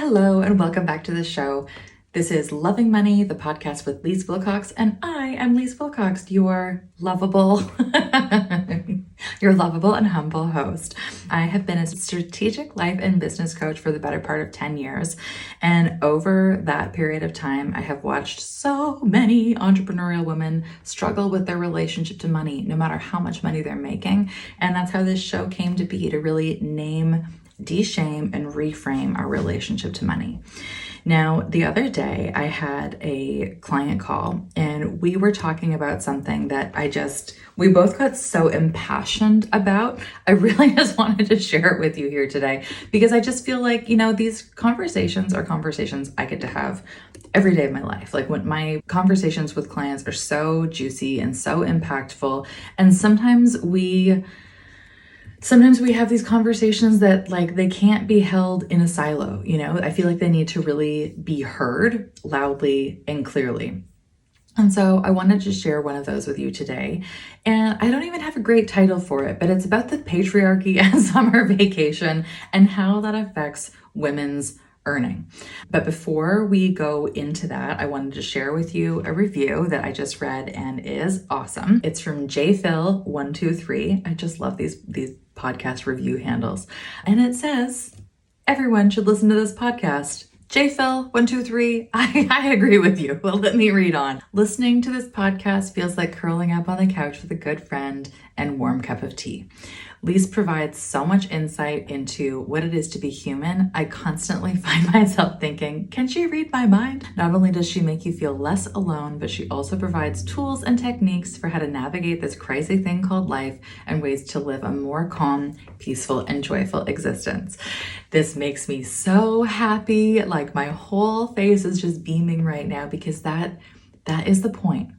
Hello and welcome back to the show. This is Loving Money, the podcast with Leisse Wilcox, and I am Leisse Wilcox, your lovable and humble host. I have been a strategic life and business coach for the better part of 10 years. And over that period of time, I have watched so many entrepreneurial women struggle with their relationship to money, no matter how much money they're making. And that's how this show came to be, to really name, de-shame, and reframe our relationship to money. Now, the other day I had a client call and we were talking about something that we both got so impassioned about. I really just wanted to share it with you here today because I just feel like, these conversations are conversations I get to have every day of my life. Like when my conversations with clients are so juicy and so impactful. And sometimes we have these conversations that they can't be held in a silo, I feel like they need to really be heard loudly and clearly. And so I wanted to share one of those with you today. And I don't even have a great title for it, but it's about the patriarchy and summer vacation and how that affects women's earning. But before we go into that, I wanted to share with you a review that I just read and is awesome. It's from jphil123. I just love these podcast review handles. And it says, everyone should listen to this podcast. jphil123, I agree with you. Well, let me read on. Listening to this podcast feels like curling up on the couch with a good friend and warm cup of tea. Leisse provides so much insight into what it is to be human. I constantly find myself thinking, can she read my mind? Not only does she make you feel less alone, but she also provides tools and techniques for how to navigate this crazy thing called life and ways to live a more calm, peaceful, and joyful existence. This makes me so happy. Like my whole face is just beaming right now because that is the point.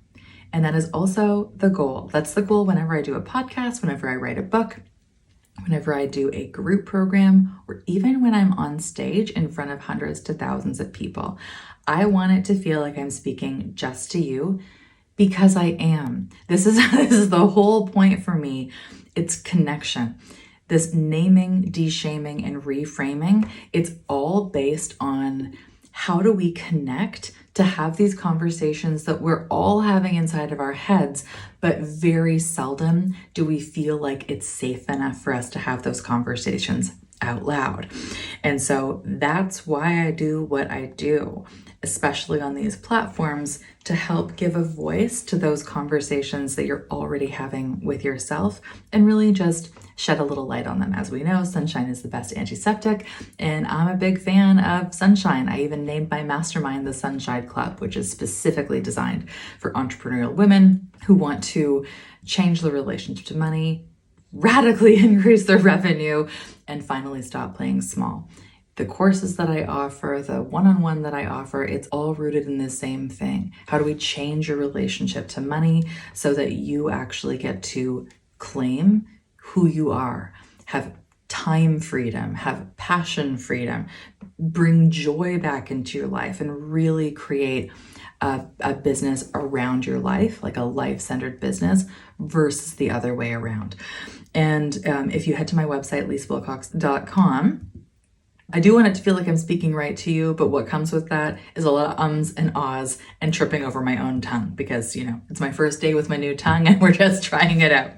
And that is also the goal. That's the goal whenever I do a podcast, whenever I write a book, whenever I do a group program, or even when I'm on stage in front of hundreds to thousands of people. I want it to feel like I'm speaking just to you because I am. This is the whole point for me. It's connection. This naming, de-shaming, and reframing, it's all based on how do we connect to have these conversations that we're all having inside of our heads, but very seldom do we feel like it's safe enough for us to have those conversations out loud. And so that's why I do what I do, especially on these platforms, to help give a voice to those conversations that you're already having with yourself and really just shed a little light on them. As we know, sunshine is the best antiseptic, and I'm a big fan of sunshine. I even named my mastermind the Sunshine Club, which is specifically designed for entrepreneurial women who want to change the relationship to money, radically increase their revenue, and finally stop playing small. The courses that I offer, the one-on-one that I offer, it's all rooted in the same thing. How do we change your relationship to money so that you actually get to claim who you are, have time freedom, have passion freedom, bring joy back into your life, and really create a business around your life, like a life-centered business versus the other way around. And if you head to my website, leissewilcox.com, I do want it to feel like I'm speaking right to you, but what comes with that is a lot of ums and ahs and tripping over my own tongue because, it's my first day with my new tongue and we're just trying it out.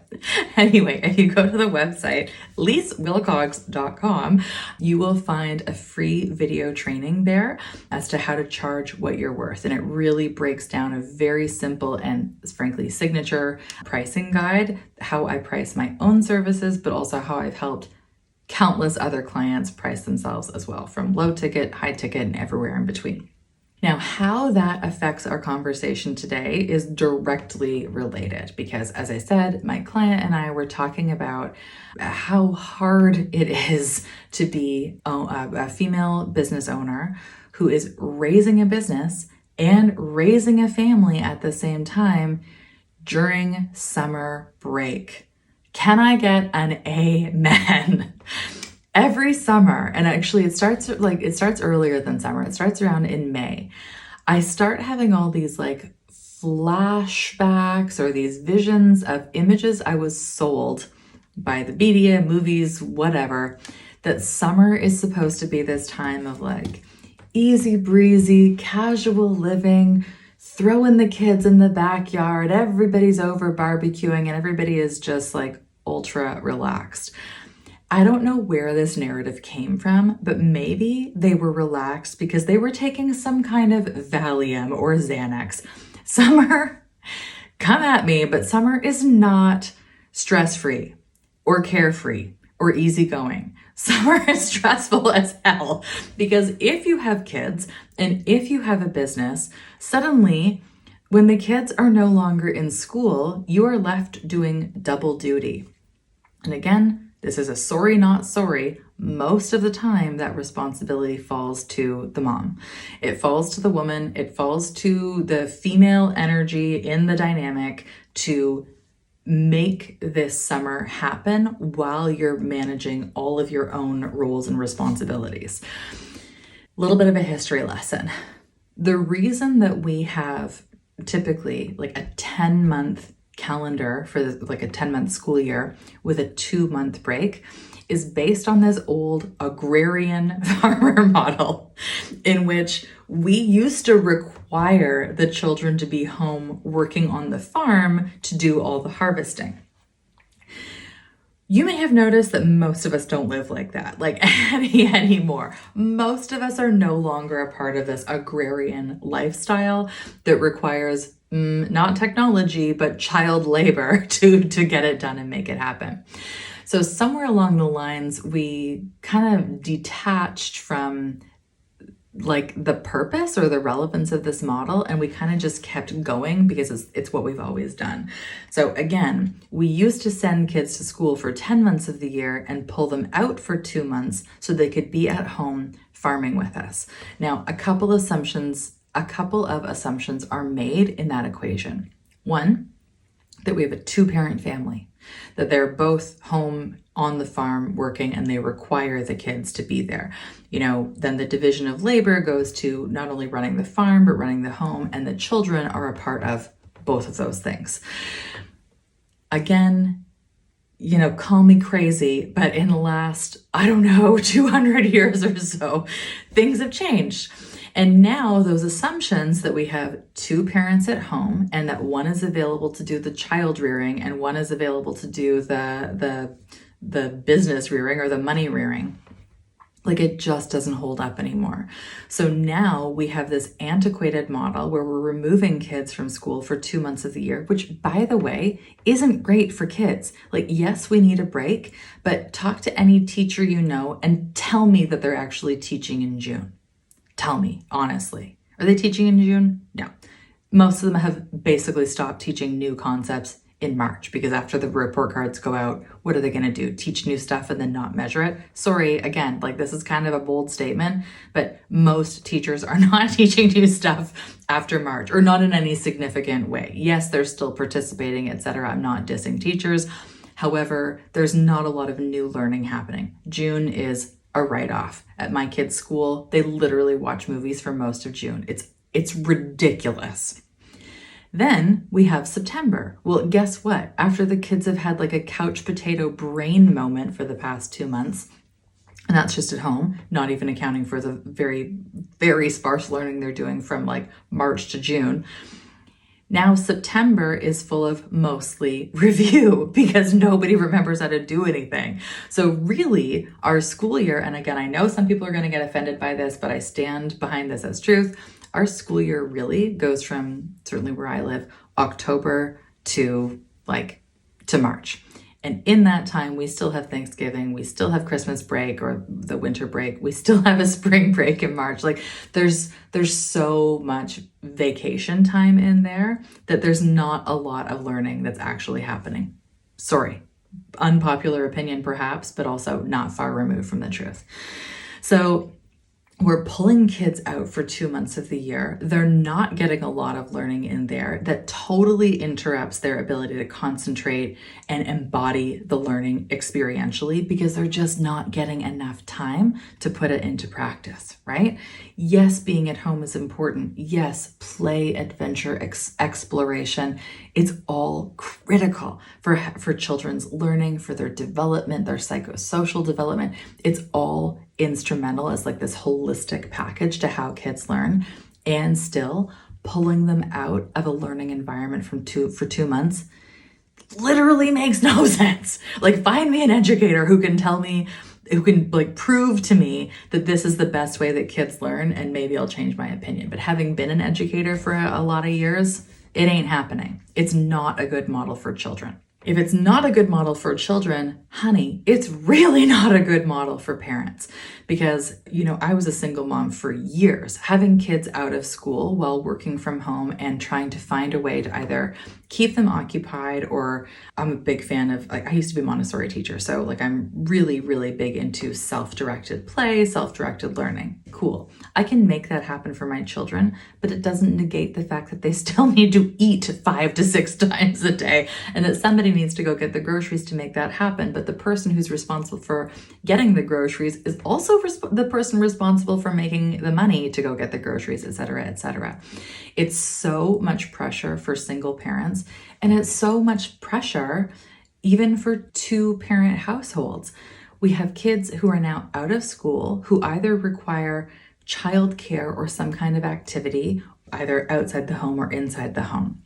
Anyway, if you go to the website, leissewilcox.com, you will find a free video training there as to how to charge what you're worth. And it really breaks down a very simple and frankly signature pricing guide, how I price my own services, but also how I've helped countless other clients price themselves as well, from low ticket, high ticket, and everywhere in between. Now, how that affects our conversation today is directly related because, as I said, my client and I were talking about how hard it is to be a female business owner who is raising a business and raising a family at the same time during summer break. Can I get an amen? Every summer, and actually it starts earlier than summer. It starts around in May. I start having all these flashbacks or these visions of images I was sold by the media, movies, whatever, that summer is supposed to be this time of easy breezy, casual living, throwing the kids in the backyard, everybody's over barbecuing, and everybody is just like ultra relaxed. I don't know where this narrative came from, but maybe they were relaxed because they were taking some kind of Valium or Xanax. Summer, come at me, but summer is not stress-free or carefree or easygoing. Summer is stressful as hell because if you have kids and if you have a business, suddenly when the kids are no longer in school, you are left doing double duty. And again, this is a sorry, not sorry. Most of the time, that responsibility falls to the mom. It falls to the woman. It falls to the female energy in the dynamic to make this summer happen while you're managing all of your own roles and responsibilities. A little bit of a history lesson. The reason that we have typically like a 10-month calendar for like a 10-month school year with a 2-month break is based on this old agrarian farmer model in which we used to require the children to be home working on the farm to do all the harvesting. You may have noticed that most of us don't live like that, like anymore. Most of us are no longer a part of this agrarian lifestyle that requires not technology, but child labor to get it done and make it happen. So somewhere along the lines, we kind of detached from like the purpose or the relevance of this model, and we kind of just kept going because it's what we've always done. So again, we used to send kids to school for 10 months of the year and pull them out for 2 months so they could be at home farming with us. Now, a couple of assumptions are made in that equation. One, that we have a 2-parent family, that they're both home on the farm working and they require the kids to be there. Then the division of labor goes to not only running the farm, but running the home, and the children are a part of both of those things. Again, call me crazy, but in the last, 200 years or so, things have changed. And now those assumptions that we have 2 parents at home and that one is available to do the child rearing and one is available to do the business rearing or the money rearing, like it just doesn't hold up anymore. So now we have this antiquated model where we're removing kids from school for 2 months of the year, which, by the way, isn't great for kids. Like, yes, we need a break, but talk to any teacher and tell me that they're actually teaching in June. Tell me, honestly. Are they teaching in June? No. Most of them have basically stopped teaching new concepts in March because after the report cards go out, what are they going to do? Teach new stuff and then not measure it? Sorry, again, like this is kind of a bold statement, but most teachers are not teaching new stuff after March or not in any significant way. Yes, they're still participating, etc. I'm not dissing teachers. However, there's not a lot of new learning happening. June is a write-off. At my kids' school, they literally watch movies for most of June. It's ridiculous. Then we have September. Well, guess what? After the kids have had like a couch potato brain moment for the past 2 months, and that's just at home, not even accounting for the very, very sparse learning they're doing from like March to June. Now September is full of mostly review because nobody remembers how to do anything. So really our school year, and again, I know some people are going to get offended by this, but I stand behind this as truth. Our school year really goes from, certainly where I live, October to March. And in that time, we still have Thanksgiving, we still have Christmas break or the winter break, we still have a spring break in March. Like there's so much vacation time in there that there's not a lot of learning that's actually happening. Sorry, unpopular opinion perhaps, but also not far removed from the truth. So we're pulling kids out for 2 months of the year. They're not getting a lot of learning in there that totally interrupts their ability to concentrate and embody the learning experientially because they're just not getting enough time to put it into practice, right? Yes, being at home is important. Yes, play, adventure, exploration. It's all critical for children's learning, for their development, their psychosocial development. It's all instrumental as like this holistic package to how kids learn, and still pulling them out of a learning environment for 2 months literally makes no sense. Like, find me an educator who can tell me, who can like prove to me that this is the best way that kids learn, and maybe I'll change my opinion. But having been an educator for a lot of years, it ain't happening. It's not a good model for children. If it's not a good model for children, honey, it's really not a good model for parents. Because, I was a single mom for years, having kids out of school while working from home and trying to find a way to either keep them occupied, or I'm a big fan of, like, I used to be a Montessori teacher. So like, I'm really, really big into self-directed play, self-directed learning. Cool. I can make that happen for my children, but it doesn't negate the fact that they still need to eat 5 to 6 times a day, and that somebody needs to go get the groceries to make that happen. But the person who's responsible for getting the groceries is also the person responsible for making the money to go get the groceries, et cetera, et cetera. It's so much pressure for single parents, and it's so much pressure even for 2-parent households. We have kids who are now out of school who either require childcare or some kind of activity, either outside the home or inside the home.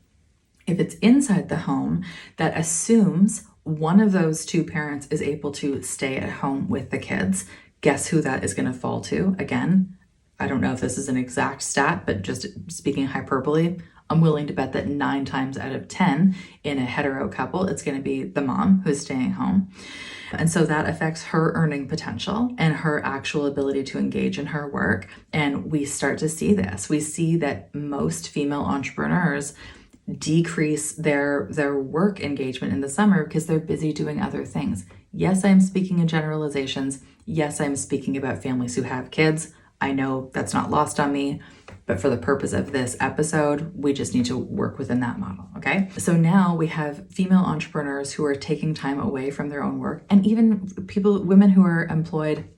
If it's inside the home, that assumes one of those 2 parents is able to stay at home with the kids. Guess who that is going to fall to? Again, I don't know if this is an exact stat, but just speaking hyperbole, I'm willing to bet that 9 times out of 10 in a hetero couple, it's going to be the mom who's staying home. And so that affects her earning potential and her actual ability to engage in her work. And we start to see this. We see that most female entrepreneurs decrease their work engagement in the summer because they're busy doing other things. Yes, I'm speaking in generalizations. Yes, I'm speaking about families who have kids. I know that's not lost on me, but for the purpose of this episode, we just need to work within that model, okay? So now we have female entrepreneurs who are taking time away from their own work, and even women who are employed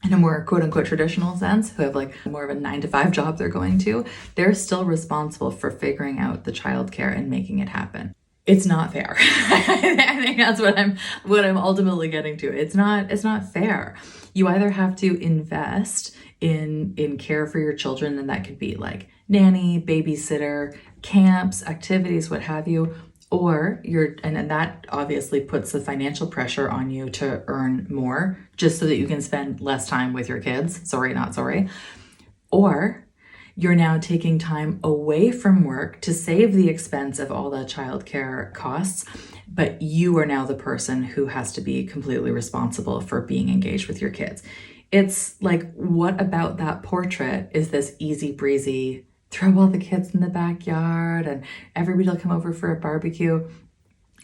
in a more quote unquote traditional sense, who have like more of a 9-to-5 job they're going to, they're still responsible for figuring out the childcare and making it happen. It's not fair. I think that's what I'm ultimately getting to. It's not fair. You either have to invest in care for your children, and that could be like nanny, babysitter, camps, activities, what have you, or and that obviously puts the financial pressure on you to earn more just so that you can spend less time with your kids. Sorry, not sorry. Or you're now taking time away from work to save the expense of all the childcare costs, but you are now the person who has to be completely responsible for being engaged with your kids. It's like, what about that portrait is this easy breezy, throw all the kids in the backyard and everybody will come over for a barbecue?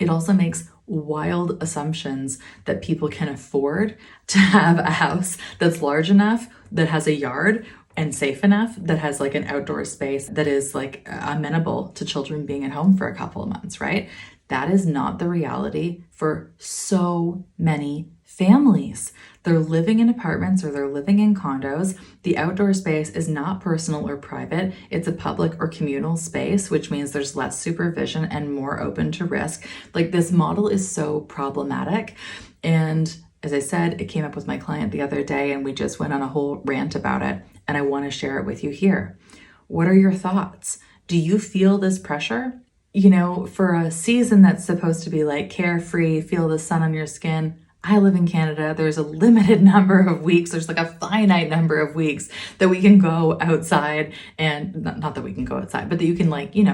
It also makes wild assumptions that people can afford to have a house that's large enough, that has a yard, and safe enough, that has like an outdoor space that is like amenable to children being at home for a couple of months, right? That is not the reality for so many families. They're living in apartments or they're living in condos. The outdoor space is not personal or private. It's a public or communal space, which means there's less supervision and more open to risk. Like, this model is so problematic. And as I said, it came up with my client the other day and we just went on a whole rant about it. And I want to share it with you here. What are your thoughts? Do you feel this pressure? For a season that's supposed to be like carefree, feel the sun on your skin. I live in Canada. There's a limited number of weeks. There's like a finite number of weeks that we can go outside, and not that we can go outside, but that you can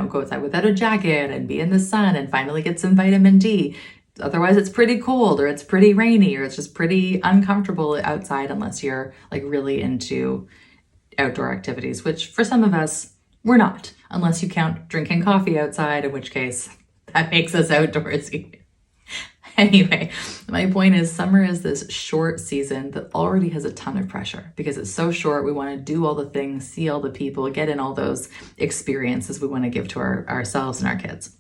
go outside without a jacket and be in the sun and finally get some vitamin D. Otherwise it's pretty cold, or it's pretty rainy, or it's just pretty uncomfortable outside unless you're like really into outdoor activities, which for some of us, we're not, unless you count drinking coffee outside, in which case that makes us outdoorsy. Anyway, my point is, summer is this short season that already has a ton of pressure because it's so short. We want to do all the things, see all the people, get in all those experiences we want to give to ourselves and our kids.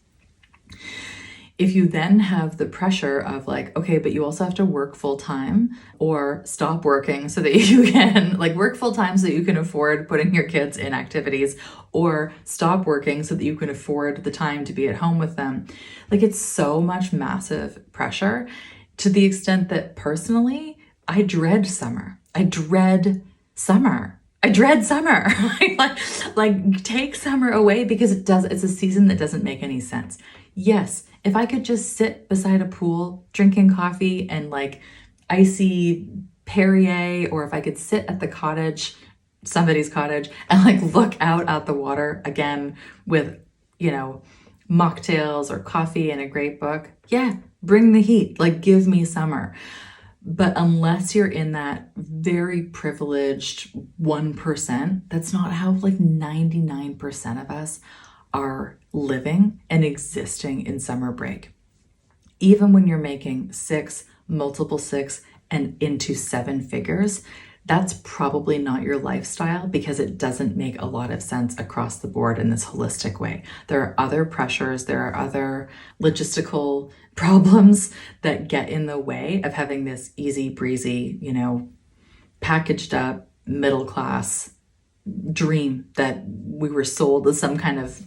If you then have the pressure of like, okay, but you also have to work full time, or stop working so that you can work full time so that you can afford putting your kids in activities, or stop working so that you can afford the time to be at home with them. It's so much massive pressure, to the extent that personally, I dread summer. I dread summer. I dread summer. like take summer away because it's a season that doesn't make any sense. Yes, if I could just sit beside a pool drinking coffee and like icy Perrier, or if I could sit at the cottage, somebody's cottage, and like look out at the water again with, mocktails or coffee and a great book. Yeah, bring the heat. Like, give me summer. But unless you're in that very privileged 1%, that's not how like 99% of us are living and existing in summer break. Even when you're making multiple six, and into 7 figures, that's probably not your lifestyle because it doesn't make a lot of sense across the board in this holistic way. There are other pressures, there are other logistical problems that get in the way of having this easy breezy, packaged up middle class dream that we were sold as some kind of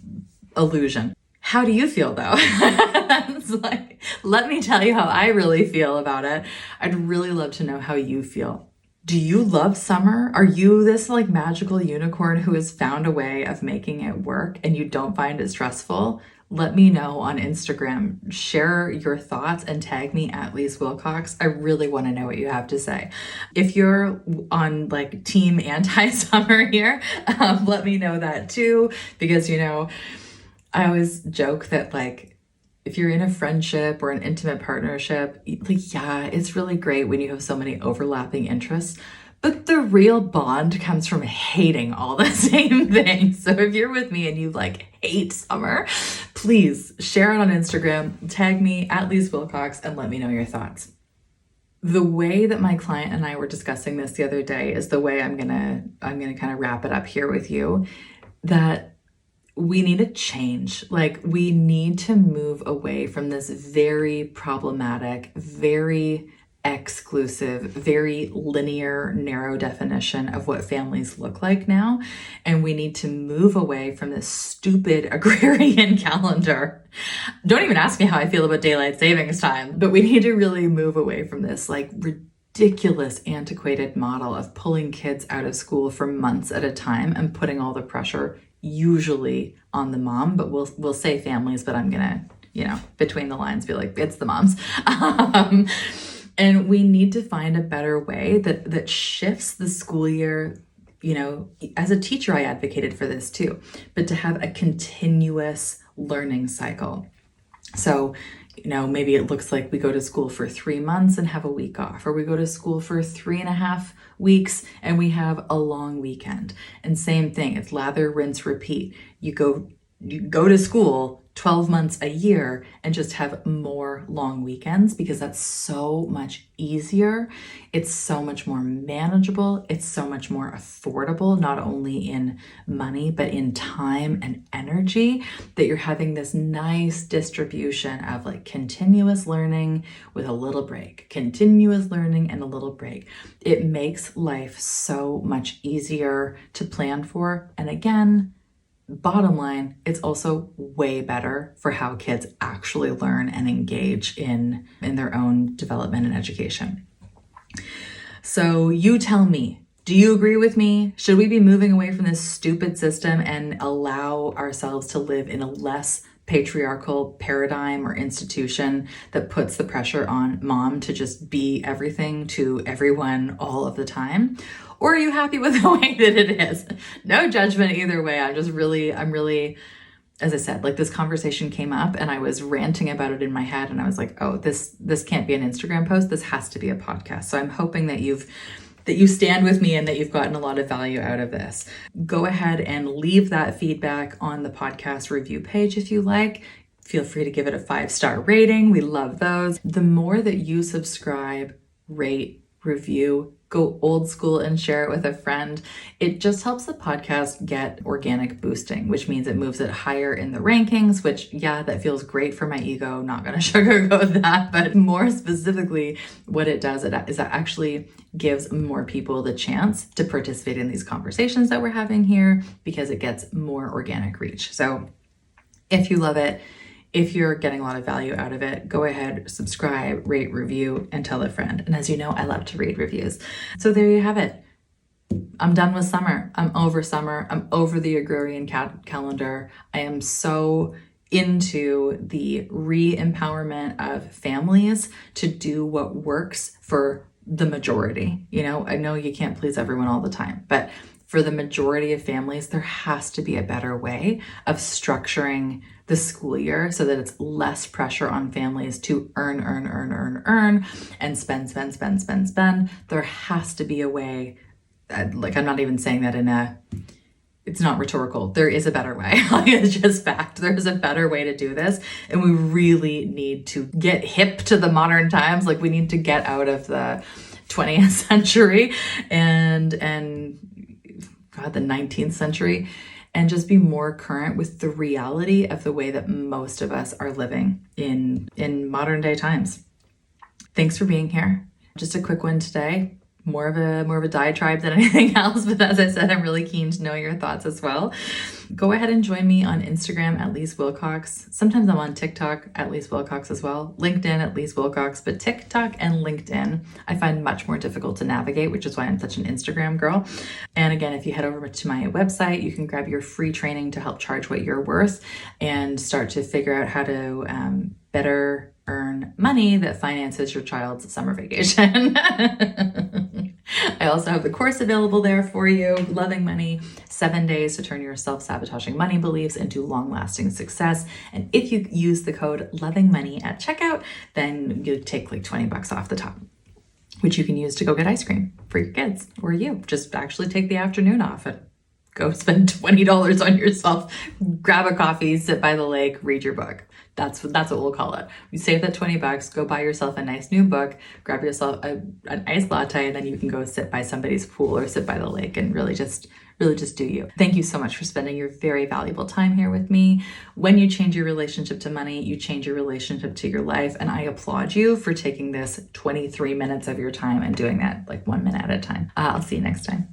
illusion. How do you feel though? It's like, let me tell you how I really feel about it. I'd really love to know how you feel. Do you love summer? Are you this like magical unicorn who has found a way of making it work and you don't find it stressful? Let me know on Instagram. Share your thoughts and tag me at Leisse Wilcox. I really want to know what you have to say. If you're on like team anti-summer here, let me know that too, because I always joke that like if you're in a friendship or an intimate partnership, like, yeah, it's really great when you have so many overlapping interests, but the real bond comes from hating all the same things. So if you're with me and you like hate summer, please share it on Instagram, tag me at Leisse Wilcox, and let me know your thoughts. The way that my client and I were discussing this the other day is the way I'm gonna kind of wrap it up here with you, that we need a change. Like, we need to move away from this very problematic, very exclusive, very linear, narrow definition of what families look like now. And we need to move away from this stupid agrarian calendar. Don't even ask me how I feel about daylight savings time, but we need to really move away from this like ridiculous, antiquated model of pulling kids out of school for months at a time and putting all the pressure usually on the mom, but we'll say families, but I'm gonna, between the lines be like, it's the moms. And we need to find a better way that shifts the school year. As a teacher, I advocated for this too, but to have a continuous learning cycle. So, maybe it looks like we go to school for 3 months and have a week off, or we go to school for 3.5 weeks and we have a long weekend. And same thing, it's lather, rinse, repeat. You go to school 12 months a year and just have more long weekends, because that's so much easier. It's so much more manageable. It's so much more affordable, not only in money, but in time and energy, that you're having this nice distribution of like continuous learning with a little break, continuous learning and a little break. It makes life so much easier to plan for. And again, bottom line, it's also way better for how kids actually learn and engage in their own development and education. So you tell me, do you agree with me? Should we be moving away from this stupid system and allow ourselves to live in a less patriarchal paradigm or institution that puts the pressure on mom to just be everything to everyone all of the time? Or are you happy with the way that it is? No judgment either way. I'm really, as I said, like this conversation came up and I was ranting about it in my head and I was like, oh, this can't be an Instagram post. This has to be a podcast. So I'm hoping that you stand with me and that you've gotten a lot of value out of this. Go ahead and leave that feedback on the podcast review page if you like. Feel free to give it a 5-star rating. We love those. The more that you subscribe, rate, review, go old school and share it with a friend, it just helps the podcast get organic boosting, which means it moves it higher in the rankings, which, yeah, that feels great for my ego. Not going to sugarcoat that, but more specifically, what it does is that actually gives more people the chance to participate in these conversations that we're having here, because it gets more organic reach. So if you love it, If you're getting a lot of value out of it, go ahead, subscribe, rate, review, and tell a friend. And as you know, I love to read reviews. So there you have it. I'm done with summer. I'm over the agrarian calendar. I am so into the re-empowerment of families to do what works for the majority. You know, I know you can't please everyone all the time, but for the majority of families, there has to be a better way of structuring the school year so that it's less pressure on families to earn, and spend. There has to be a way, like, I'm not even saying that it's not rhetorical. There is a better way. It's just fact. There is a better way to do this. And we really need to get hip to the modern times. Like, we need to get out of the 20th century and God, the 19th century, and just be more current with the reality of the way that most of us are living in modern day times. Thanks for being here. Just a quick one today. More of a diatribe than anything else, but as I said, I'm really keen to know your thoughts as well. Go ahead and join me on Instagram at Leisse Wilcox. Sometimes I'm on TikTok at Leisse Wilcox as well. LinkedIn at Leisse Wilcox, but TikTok and LinkedIn I find much more difficult to navigate, which is why I'm such an Instagram girl. And again, if you head over to my website, you can grab your free training to help charge what you're worth and start to figure out how to better earn money that finances your child's summer vacation. I also have the course available there for you, Loving Money, 7 days to turn your self-sabotaging money beliefs into long-lasting success. And if you use the code Loving Money at checkout, then you take like $20 off the top, which you can use to go get ice cream for your kids, or you just actually take the afternoon off and go spend $20 on yourself, grab a coffee, sit by the lake, read your book. That's what we'll call it. You save that $20, go buy yourself a nice new book, grab yourself an iced latte, and then you can go sit by somebody's pool or sit by the lake and really just do you. Thank you so much for spending your very valuable time here with me. When you change your relationship to money, you change your relationship to your life. And I applaud you for taking this 23 minutes of your time and doing that like 1 minute at a time. I'll see you next time.